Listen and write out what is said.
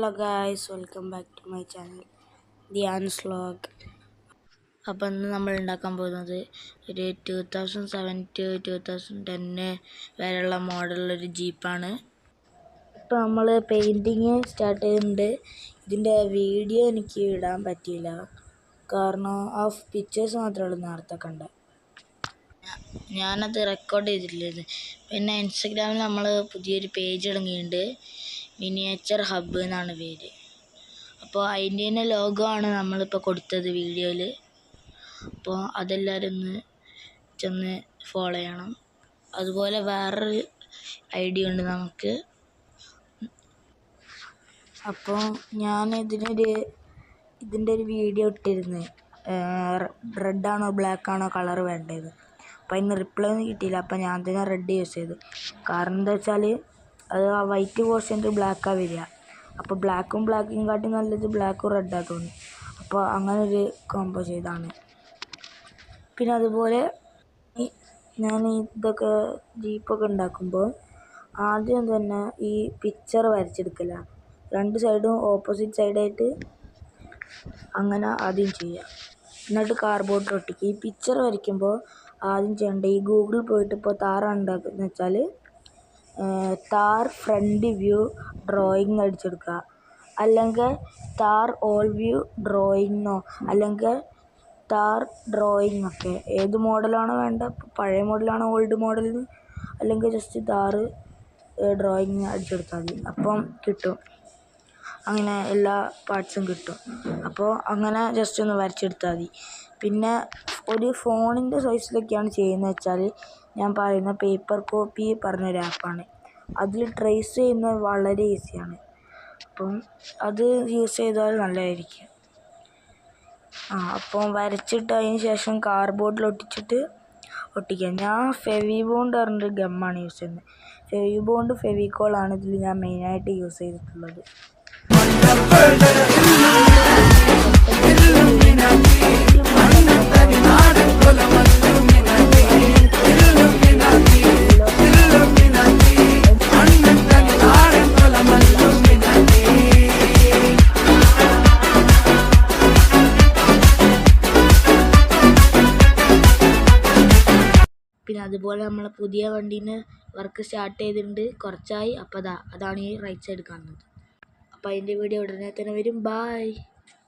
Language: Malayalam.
Hello guys, welcome back to my channel Dhyan's Vlog. അപ്പോൾ ഇന്ന് നമ്മൾ ഉണ്ടാക്കാൻ പോകുന്നത് ഒരു 2007 to 2010 വരെയുള്ള മോഡലുള്ളൊരു ജീപ്പാണ്. ഇപ്പോൾ നമ്മൾ പെയിൻറ്റിങ് സ്റ്റാർട്ട് ചെയ്യുന്നുണ്ട്. ഇതിൻ്റെ വീഡിയോ എനിക്ക് ഇടാൻ പറ്റിയില്ല, കാരണം ഓഫ് പിക്ചേഴ്സ് മാത്രമേ ഉള്ളൂ നേരത്തെ കണ്ടത്. ഞാനത് റെക്കോർഡ് ചെയ്തിട്ടില്ലായിരുന്നു. പിന്നെ ഇൻസ്റ്റഗ്രാമിൽ നമ്മൾ പുതിയൊരു പേജ് തുടങ്ങിയിട്ടുണ്ട്, മിനിയേച്ചർ ഹബ്ബ് എന്നാണ് പേര്. അപ്പോൾ അതിൻ്റെ തന്നെ ലോഗോ ആണ് നമ്മളിപ്പോൾ കൊടുത്തത് വീഡിയോയിൽ. അപ്പോൾ അതെല്ലാവരും ഒന്ന് ചെന്ന് ഫോളോ ചെയ്യണം. അതുപോലെ വേറൊരു ഐഡിയ ഉണ്ട് നമുക്ക്. അപ്പോൾ ഞാൻ ഇതിൻ്റെ ഒരു വീഡിയോ ഇട്ടിരുന്നു, റെഡാണോ ബ്ലാക്കാണോ കളർ വേണ്ടത്. അപ്പോൾ അതിന് റിപ്ലൈ ഒന്നും കിട്ടിയില്ല. അപ്പോൾ ഞാൻ തന്നെ റെഡ് യൂസ് ചെയ്തു. കാരണം എന്താ വെച്ചാൽ അത് ആ വൈറ്റ് പോർഷൻ്റെ ബ്ലാക്കാണ് വരിക. അപ്പോൾ ബ്ലാക്കും കാട്ടി നല്ലത് ബ്ലാക്കും റെഡാണ് തോന്നി. അപ്പോൾ അങ്ങനെ ഒരു കോംബോ ചെയ്താണ്. പിന്നെ അതുപോലെ ഞാൻ ഇതൊക്കെ ജീപ്പൊക്കെ ഉണ്ടാക്കുമ്പോൾ ആദ്യം തന്നെ ഈ പിക്ചർ വരച്ചെടുക്കില്ല, രണ്ട് സൈഡും ഓപ്പോസിറ്റ് സൈഡായിട്ട് അങ്ങനെ ആദ്യം ചെയ്യുക. എന്നിട്ട് കാർഡ്ബോർഡിൽ ഒട്ടിക്കുക. ഈ പിക്ചർ വരയ്ക്കുമ്പോൾ ആദ്യം ചെയ്യേണ്ട, ഈ ഗൂഗിളിൽ പോയിട്ട് ഇപ്പോൾ താറാണ് ഉണ്ടാക്കുന്നത് വെച്ചാൽ താർ ഫ്രണ്ട് വ്യൂ ഡ്രോയിങ് അടിച്ചെടുക്കുക, അല്ലെങ്കിൽ താർ ഓൾ വ്യൂ ഡ്രോയിങ്ങോ അല്ലെങ്കിൽ താർ ഡ്രോയിങ് ഒക്കെ ഏത് മോഡലാണോ വേണ്ട, പഴയ മോഡലാണോ ഓൾഡ് മോഡൽ, അല്ലെങ്കിൽ ജസ്റ്റ് താർ ഡ്രോയിങ് അടിച്ചെടുത്താൽ മതി. അപ്പം കിട്ടും, അങ്ങനെ എല്ലാ പാർട്സും കിട്ടും. അപ്പോൾ അങ്ങനെ ജസ്റ്റ് ഒന്ന് വരച്ചെടുത്താൽ മതി. പിന്നെ ഒരു ഫോണിൻ്റെ സൈസിലൊക്കെയാണ് ചെയ്യുന്നത് വെച്ചാൽ ഞാൻ പറയുന്ന പേപ്പർ കോപ്പി പറഞ്ഞൊരു ആപ്പാണ്. അതിൽ ട്രേസ് ചെയ്യുന്നത് വളരെ ഈസിയാണ്. അപ്പം അത് യൂസ് ചെയ്താൽ നല്ലതായിരിക്കും. അപ്പം വരച്ചിട്ട് അതിന് ശേഷം കാർഡ്ബോർഡിൽ ഒട്ടിക്കുക. ഞാൻ ഫെവിബോണ്ട് പറഞ്ഞൊരു ഗമ്മാണ് യൂസ് ചെയ്യുന്നത്. ഫെവിബോണ്ട് ഫെവിക്കോളാണ് ഇതിൽ ഞാൻ മെയിനായിട്ട് യൂസ് ചെയ്തിട്ടുള്ളത്. പിന്നെ അതുപോലെ നമ്മളെ പുതിയ വണ്ടീന് വർക്ക് സ്റ്റാർട്ട് ചെയ്തിട്ടുണ്ട്, കുറച്ചായി. അപ്പോൾ അതാണ് ഈ റൈറ്റ് സൈഡ് കാണുന്നത്. അപ്പോൾ അതിൻ്റെ വീഡിയോ ഉടനെ തന്നെ വരും. ബൈ.